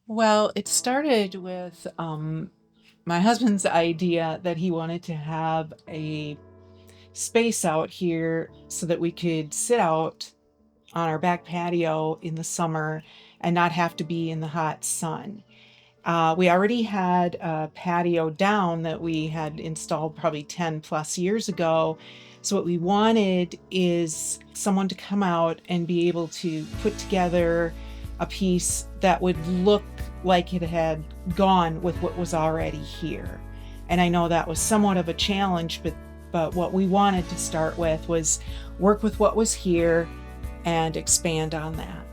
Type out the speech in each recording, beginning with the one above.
Well, it started with my husband's idea that he wanted to have a space out here so that we could sit out on our back patio in the summer and not have to be in the hot sun. We already had a patio down that we had installed probably 10 plus years ago. So, what we wanted is someone to come out and be able to put together a piece that would look like it had gone with what was already here. And I know that was somewhat of a challenge, but what we wanted to start with was work with what was here and expand on that.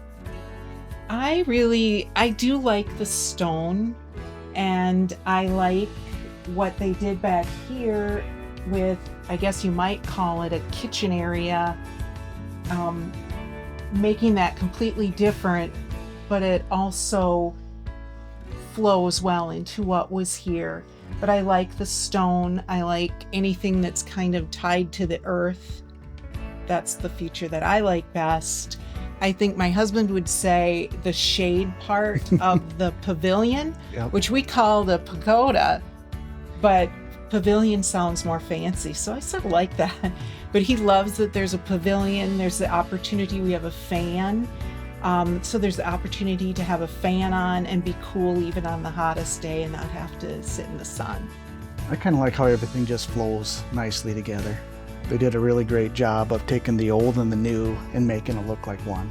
I do like the stone, and I like what they did back here with, I guess you might call it a kitchen area, um, making that completely different, but it also flows well into what was here. But I like the stone. I like anything that's kind of tied to the earth. That's the feature that I like best. I think my husband would say the shade part of the pavilion, Yep. which we call the pagoda, but pavilion sounds more fancy. So I sort of like that. But he loves that there's a pavilion, there's the opportunity, we have a fan. So there's the opportunity to have a fan on and be cool even on the hottest day and not have to sit in the sun. I kind of like how everything just flows nicely together. They did a really great job of taking the old and the new and making it look like one.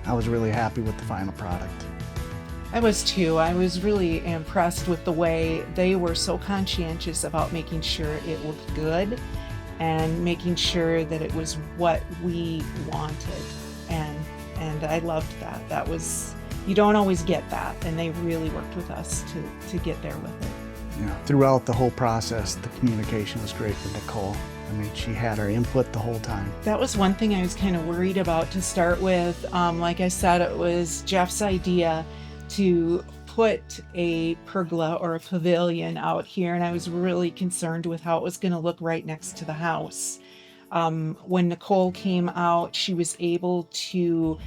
I was really happy with the final product. I was too. I was really impressed with the way they were so conscientious about making sure it looked good and making sure that it was what we wanted. And I loved that. That was, you don't always get that, and they really worked with us to get there with it. Yeah. Throughout the whole process, the communication was great with Nicole. I mean, she had our input the whole time. That was one thing I was kind of worried about to start with. Like I said, it was Jeff's idea to put a pergola or a pavilion out here, and I was really concerned with how it was going to look right next to the house. When Nicole came out, she was able to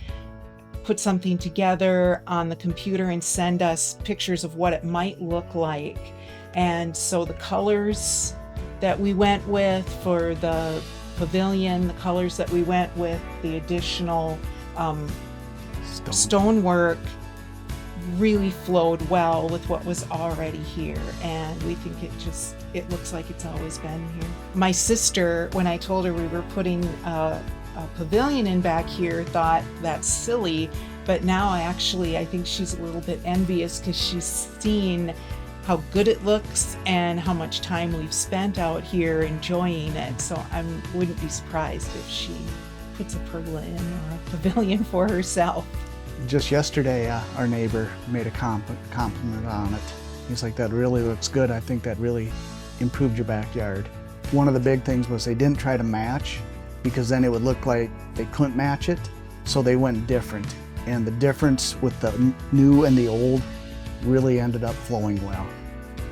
put something together on the computer and send us pictures of what it might look like. And so the colors that we went with for the pavilion, the colors that we went with, the additional stonework really flowed well with what was already here, and we think it looks like it's always been here. My sister, when I told her we were putting a pavilion in back here, thought that's silly, but now I think she's a little bit envious because she's seen how good it looks and how much time we've spent out here enjoying it. So I wouldn't be surprised if she puts a pergola in or a pavilion for herself. Just yesterday, our neighbor made a compliment on it. He's like, that really looks good. I think that really improved your backyard. One of the big things was they didn't try to match, because then it would look like they couldn't match it. So they went different. And the difference with the new and the old really ended up flowing well.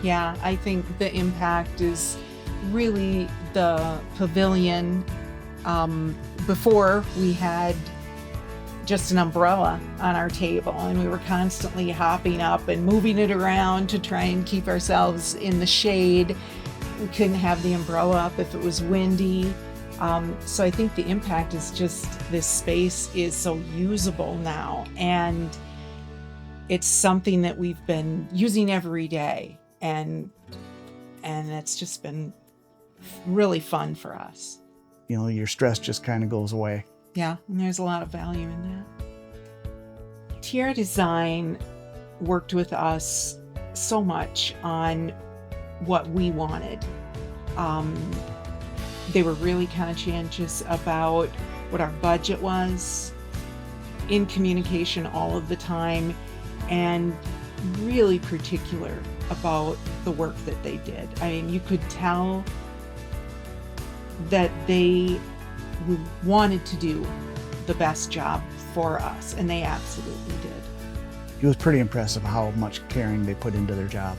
Yeah, I think the impact is really the pavilion. Before we had just an umbrella on our table, and we were constantly hopping up and moving it around to try and keep ourselves in the shade. We couldn't have the umbrella up if it was windy. So I think the impact is just this space is so usable now, and it's something that we've been using every day, and it's just been really fun for us. You know, your stress just kind of goes away. Yeah, and there's a lot of value in that. Tierra Design worked with us so much on what we wanted. They were really conscientious about what our budget was, in communication all of the time, and really particular about the work that they did. I mean, you could tell that they wanted to do the best job for us, and they absolutely did. It was pretty impressive how much caring they put into their job.